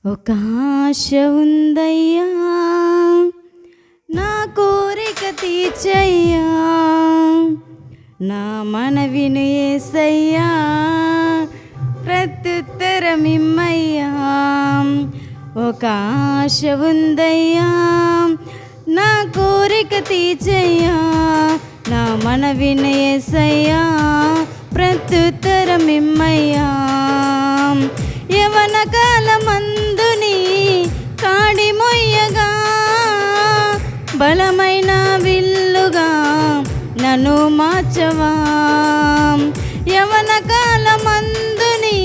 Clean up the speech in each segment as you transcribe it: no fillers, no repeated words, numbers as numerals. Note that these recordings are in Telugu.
ఒక ఆశ ఉందయ్యా, నా కోరిక తీర్చయ్యా, నా మనవిని యేసయ్యా, ప్రత్యుత్తరమిమ్మయ్యా. ఒక ఆశ ఉందయ్యా, నా కోరిక తీర్చయ్యా, నా మనవిని యేసయ్యా, ప్రత్యుత్తరమిమ్మయ్యా. యవన కాలమందుని కాడి మొయ్యగా, బలమైన విల్లుగా నన్ను మార్చవా. యవన కాలమందుని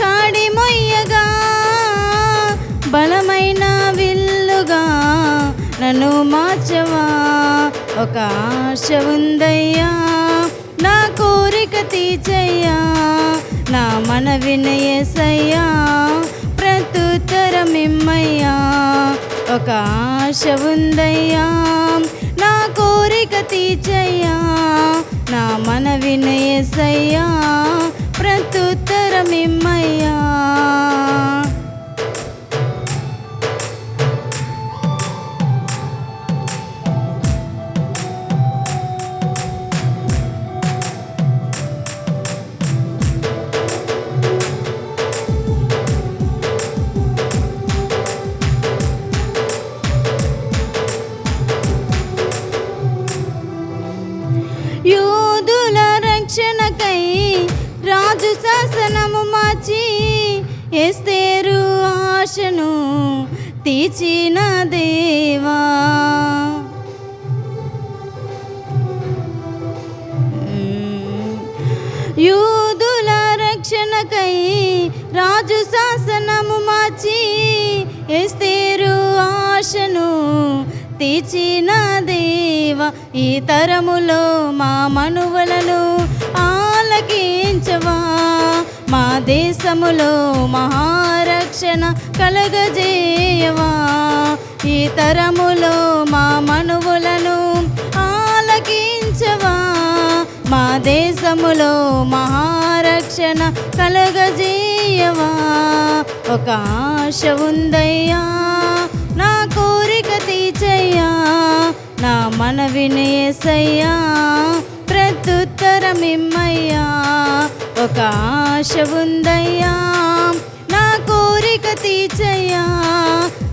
కాడి మొయ్యగా, బలమైన విల్లుగా నన్ను మార్చవా. ఒక ఆశ ఉందయ్యా, నా కోరిక తీర్చయ్యా, నా మనవిని యేసయ్యా, ప్రత్యుత్తరమిమ్మయ్యా. ఒక ఆశ ఉందయ్యా, నా కోరిక తీర్చయ్యా, నా మనవిని యేసయ్యా, ప్రత్యుత్తరమిమ్మయ్యా. యూదుల రక్షణకై రాజు శాసనము మార్చి, ఎస్తేరు ఆశను తీర్చిన దేవా. యూదుల రక్షణకై రాజు శాసనము మార్చి, ఎస్తేరు ఆశను తీర్చిన దేవా. ఈ తరములో మా మనువలను ఆలకించవా, మా దేశములో మహారక్షణ కలగజేయవా. ఈ తరములో మా మనువులను ఆలకించవా, మా దేశములో మహారక్షణ కలగజేయవా. ఒక ఆశ ఉందయ్యా, నా కోరిక తీర్చయ్యా, నా మనవిని యేసయ్యా, ప్రత్యుత్తరమిమ్మయ్యా. ఒక ఆశ ఉందయ్యా, నా కోరిక తీర్చయ్యా,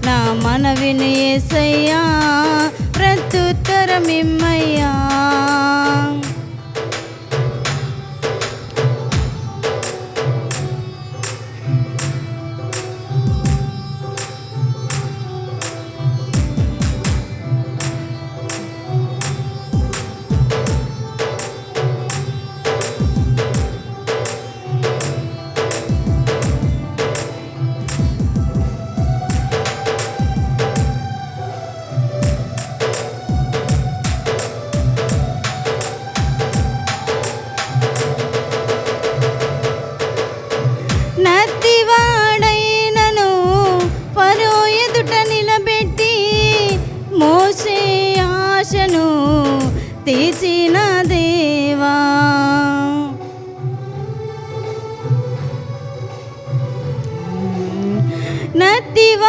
నా మనవిని యేసయ్యా, ప్రత్యుత్తరమిమ్మయ్యా. నత్తివాడైనను ఫరో ఎదుట నిలబెట్టి, మోషే ఆశను తీర్చిన దేవా.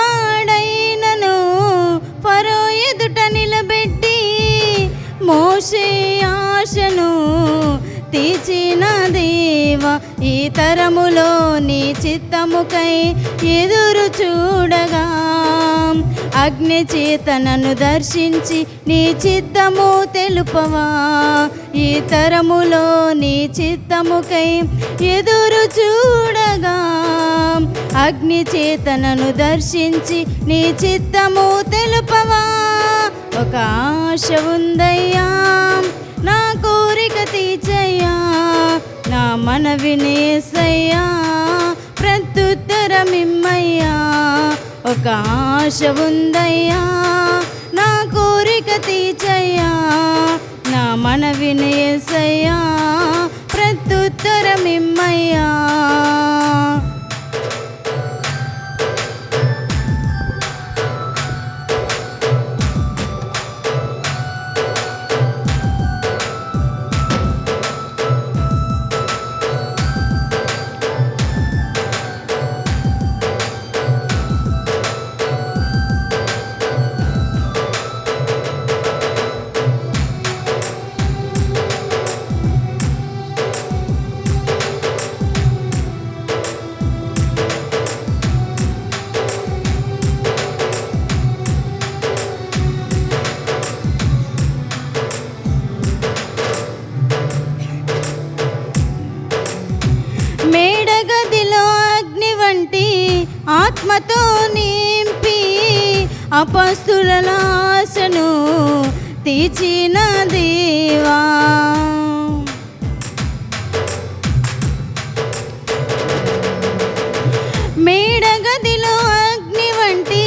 నత్తివాడైనను ఫరో ఎదుట నిలబెట్టి, మోషే ఆశను తీర్చిన దేవా. ఈ తరములో నీ చిత్తముకై ఎదురు చూడగా, అగ్ని చేతనను దర్శించి నీ చిత్తము తెలుపవా. ఈ తరములో నీ చిత్తముకై ఎదురు చూడగా, అగ్ని చేతనను దర్శించి నీ చిత్తము తెలుపవా. ఒక ఆశ ఉందయ్యా, నా కోరిక తీర్చయ్యా, నా మనవిని యేసయ్యా, ప్రత్యుత్తరమిమ్మయ్యా. ఒక ఆశ ఉందయ్యా, నా కోరిక తీర్చయ్యా, నా మనవిని యేసయ్యా, ప్రత్యుత్తరమిమ్మయ్యా. ఆత్మతో నింపి అపస్తుల ఆశను తీర్చిన దేవా. మేడగదిలో అగ్ని వంటి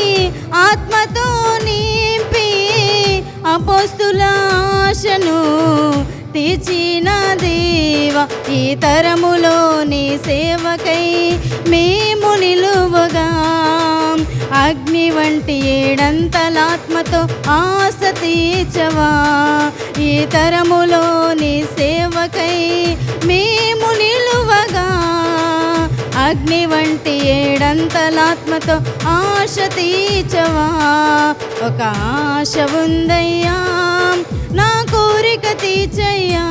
ఆత్మతో నింపి అపస్తుల ఆశను తీర్చిన దేవా. ఈ తరములోని సేవకై మేము నిలువగా అగ్ని వంటి ఏడంతలాత్మతో ఆశ తీర్చవా. ఈ తరములోని సేవకై మేము నిలువగా అగ్ని వంటి ఏడంతలాత్మతో ఆశ తీర్చవా. ఒక ఆశ ఉందయ్యా, నా కోరిక తీర్చయ్యా,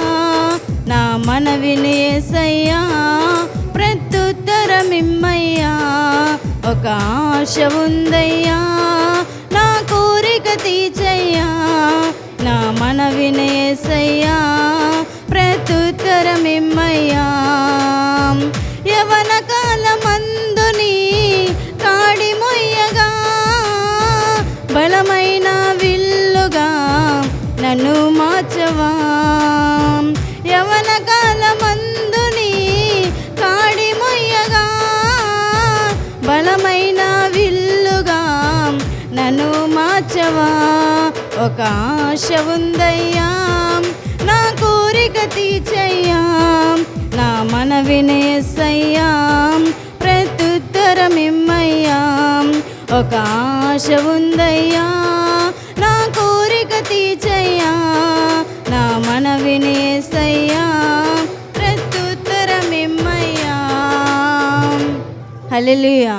నా మనవిని యేసయ్యా, ప్రత్యుత్తరమిమ్మయ్యా. ఒక ఆశ ఉందయ్యా, నా కోరిక తీర్చయ్యా, నా మనవిని యేసయ్యా, ప్రత్యుత్తరమిమ్మయ్యా. యవన కాలమందుని కాడి మొయ్యగా బలమైన విల్లుగా నన్ను మార్చవా. యవన కాలమందుని కాడి మొయ్యగా బలమైన విల్లుగా నన్ను మార్చవా. ఒక ఆశ ఉందయ్యా, నా కోరిక తీర్చయ్యా, నా మనవిని యేసయ్యా, ప్రత్యుత్తరమిమ్మయ్యా. ఒక ఆశ ఉందయ్యా, నా కోరిక తీర్చయ్యా, నా మనవిని యేసయ్యా, ప్రత్యుత్తరమిమ్మయ్యా. హల్లెలూయా.